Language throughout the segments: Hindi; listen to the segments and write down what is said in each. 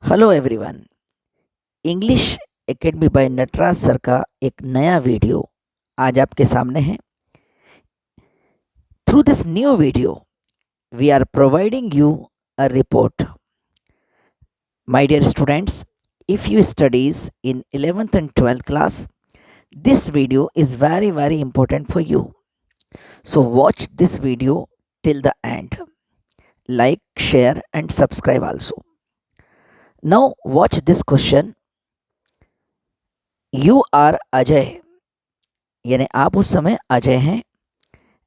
Hello everyone. English academy by Nataraj sir का एक नया वीडियो आज आपके सामने है। Through this new video we are providing you a report. My dear students, if you studies in 11th and 12th class, this video is very important for you. So watch this video till the end. Like, share and subscribe also. Now watch this question. You are Ajay, यानी आप उस समय अजय हैं,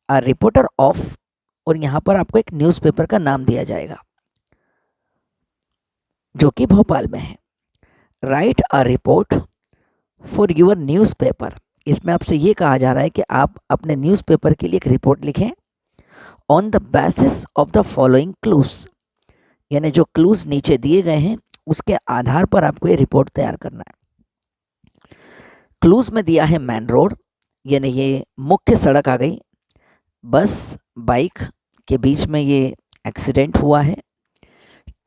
अ रिपोर्टर ऑफ, और यहाँ पर आपको एक न्यूज़पेपर का नाम दिया जाएगा जो कि भोपाल में है। Right a report for your newspaper. इसमें आपसे ये कहा जा रहा है कि आप अपने न्यूज़पेपर के लिए एक रिपोर्ट लिखें on the basis of the following clues, यानी जो क्लूज नीचे दिए गए हैं उसके आधार पर आपको ये रिपोर्ट तैयार करना है। क्लूज में दिया है मेन रोड, यानी ये मुख्य सड़क आ गई, बस बाइक के बीच में ये एक्सीडेंट हुआ है।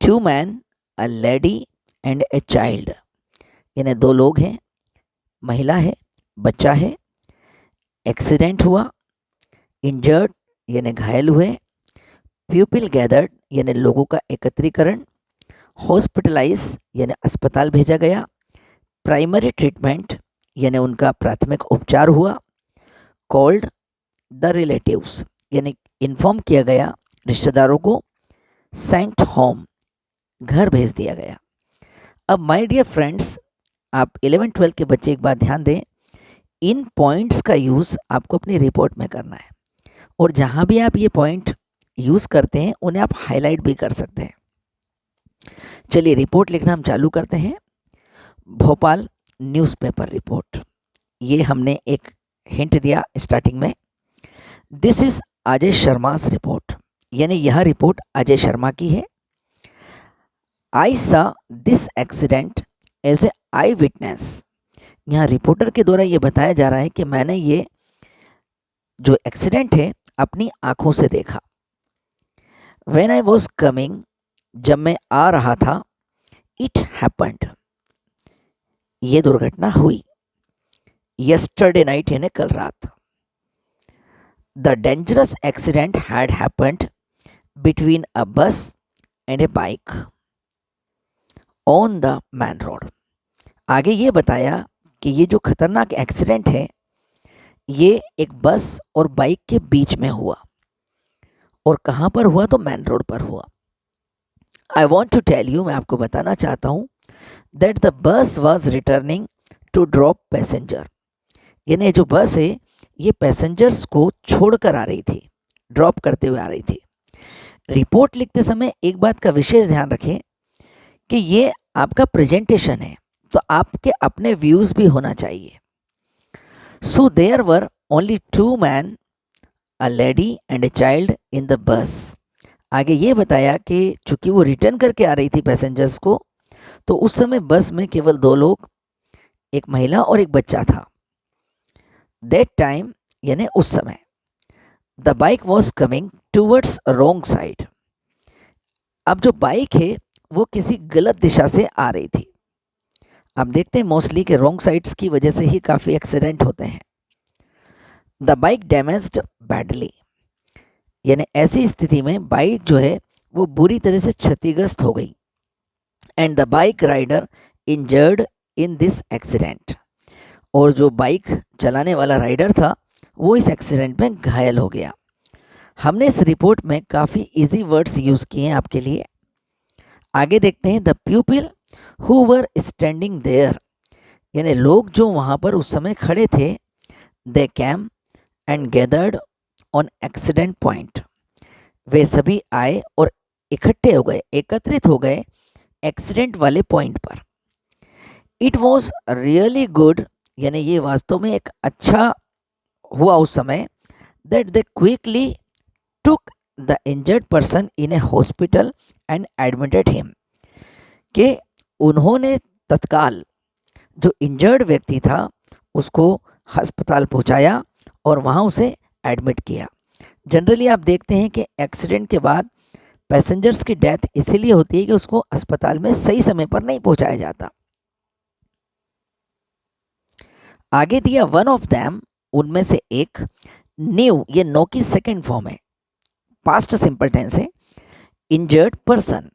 Two man, a lady and a child, यानी दो लोग हैं, महिला है, बच्चा है। एक्सीडेंट हुआ। इंजर्ड यानी घायल हुए। पीपल गैदर्ड यानी लोगों का एकत्रीकरण। हॉस्पिटलाइज यानी अस्पताल भेजा गया। प्राइमरी ट्रीटमेंट यानी उनका प्राथमिक उपचार हुआ। कॉल्ड द रिलेटिव्स यानी इन्फॉर्म किया गया रिश्तेदारों को। सेंट होम घर भेज दिया गया। अब माय डियर फ्रेंड्स, आप 11-12 के बच्चे एक बात ध्यान दें, इन पॉइंट्स का यूज़ आपको अपनी रिपोर्ट में करना है, और जहाँ भी आप ये पॉइंट यूज़ करते हैं उन्हें आप हाईलाइट भी कर सकते हैं। चलिए रिपोर्ट लिखना हम चालू करते हैं। भोपाल न्यूज़पेपर रिपोर्ट, ये हमने एक हिंट दिया स्टार्टिंग में। This is Ajay Sharma's report, यानी यह रिपोर्ट अजय शर्मा की है। I saw this accident as a eye witness, यहाँ रिपोर्टर के द्वारा ये बताया जा रहा है कि मैंने ये जो एक्सीडेंट है अपनी आंखों से देखा। व्हेन आई वॉज कमिंग, जब मैं आ रहा था। इट हैपेंड, ये दुर्घटना हुई। यस्टरडे नाइट यानी कल रात। The dangerous accident had happened between a bus and a bike on the main road. आगे ये बताया कि ये जो खतरनाक एक्सीडेंट है ये एक बस और बाइक के बीच में हुआ, और कहाँ पर हुआ, तो मैन रोड पर हुआ। I want to tell you, मैं आपको बताना चाहता हूँ, that the bus was returning to drop passenger, यानी जो बस है ये पैसेंजर्स को छोड़कर आ रही थी, ड्रॉप करते हुए आ रही थी। रिपोर्ट लिखते समय एक बात का विशेष ध्यान रखें कि ये आपका प्रेजेंटेशन है, तो आपके अपने व्यूज़ भी होना चाहिए। So there were only two man, a lady and a child in the bus. आगे ये बताया कि चूंकि वो रिटर्न करके आ रही थी पैसेंजर्स को, तो उस समय बस में केवल दो लोग, एक महिला और एक बच्चा था। दैट टाइम यानी उस समय। The bike was coming towards wrong side, अब जो बाइक है वो किसी गलत दिशा से आ रही थी। आप देखते हैं मोस्टली कि रॉन्ग साइड्स की वजह से ही काफ़ी एक्सीडेंट होते हैं। द बाइक डैमेज्ड बैडली, यानी ऐसी स्थिति में बाइक जो है वो बुरी तरह से क्षतिग्रस्त हो गई। And the bike rider injured in this accident, और जो बाइक चलाने वाला राइडर था वो इस एक्सीडेंट में घायल हो गया। हमने इस रिपोर्ट में काफ़ी इजी वर्ड्स यूज़ किए हैं आपके लिए। आगे देखते हैं। The people who were standing there, यानी लोग जो वहाँ पर उस समय खड़े थे। They came and gathered on accident point, वे सभी आए और इकट्ठे हो गए, एकत्रित हो गए एक्सीडेंट वाले पॉइंट पर। इट वॉज रियली गुड, यानी ये वास्तव में एक अच्छा हुआ उस समय। That they quickly took the injured person in A hospital and admitted him, कि उन्होंने तत्काल जो इंजर्ड व्यक्ति था उसको अस्पताल पहुंचाया और वहां उसे एडमिट किया। जनरली आप देखते हैं कि एक्सीडेंट के बाद पैसेंजर्स की डेथ इसीलिए होती है कि उसको अस्पताल में सही समय पर नहीं पहुंचाया जाता। आगे दिया वन ऑफ देम, उनमें से एक, न्यू, ये नो की सेकेंड फॉर्म है, पास्ट सिंपल टेंस है, injured person.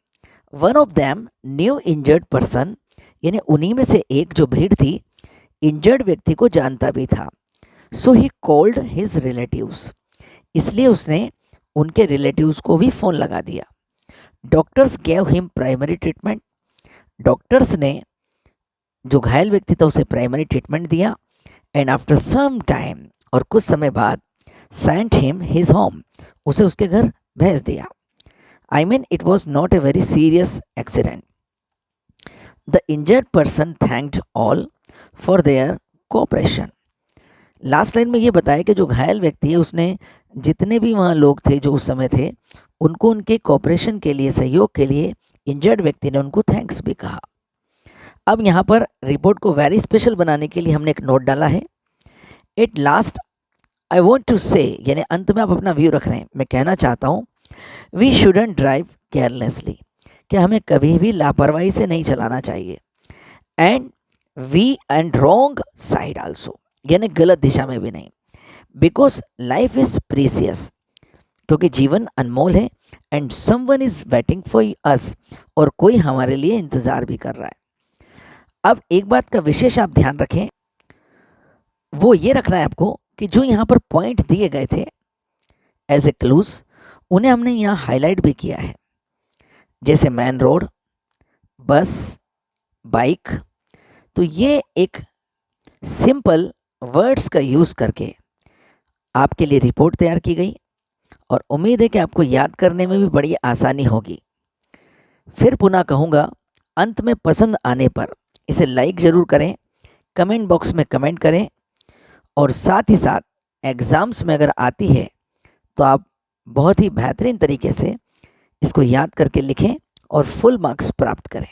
One of them new injured person, यानी उन्हीं में से एक जो भीड़ थी इंजर्ड व्यक्ति को जानता भी था। सो ही कॉल्ड हिज रिलेटिव्स, इसलिए उसने उनके रिलेटिव्स को भी फ़ोन लगा दिया। Doctors gave him primary treatment, doctors ने जो घायल व्यक्ति था उसे प्राइमरी ट्रीटमेंट दिया। एंड आफ्टर सम टाइम, और कुछ समय बाद, सेंट हिम हिज होम, उसे उसके घर भेज दिया। I mean it was not a very serious accident. The injured person thanked all for their cooperation. Last line में ये बताया कि जो घायल व्यक्ति है उसने जितने भी वहाँ लोग थे जो उस समय थे उनको उनके कोऑपरेशन के लिए, सहयोग के लिए इंजर्ड व्यक्ति ने उनको थैंक्स भी कहा। अब यहाँ पर रिपोर्ट को वेरी स्पेशल बनाने के लिए हमने एक नोट डाला है। At last I want to say, यानी अंत में आप अपना व्यू रख रहे हैं, मैं कहना चाहता हूँ वी शुडंट ड्राइव केयरलेसली, कि हमें कभी भी लापरवाही से नहीं चलाना चाहिए। एंड रॉन्ग साइड आल्सो, यानी गलत दिशा में भी नहीं। बिकॉज लाइफ इज प्रीसियस, क्योंकि जीवन अनमोल है। And someone is waiting for us, और कोई हमारे लिए इंतज़ार भी कर रहा है। अब एक बात का विशेष आप ध्यान रखें, वो ये रखना है आपको कि जो यहाँ पर पॉइंट दिए गए थे एज ए क्लूज, उन्हें हमने यहाँ हाईलाइट भी किया है, जैसे मेन रोड, बस, बाइक। तो ये एक सिंपल वर्ड्स का यूज़ करके आपके लिए रिपोर्ट तैयार की गई, और उम्मीद है कि आपको याद करने में भी बड़ी आसानी होगी। फिर पुनः कहूँगा, अंत में पसंद आने पर इसे लाइक ज़रूर करें, कमेंट बॉक्स में कमेंट करें, और साथ ही साथ एग्ज़ाम्स में अगर आती है तो आप बहुत ही बेहतरीन तरीके से इसको याद करके लिखें और फुल मार्क्स प्राप्त करें।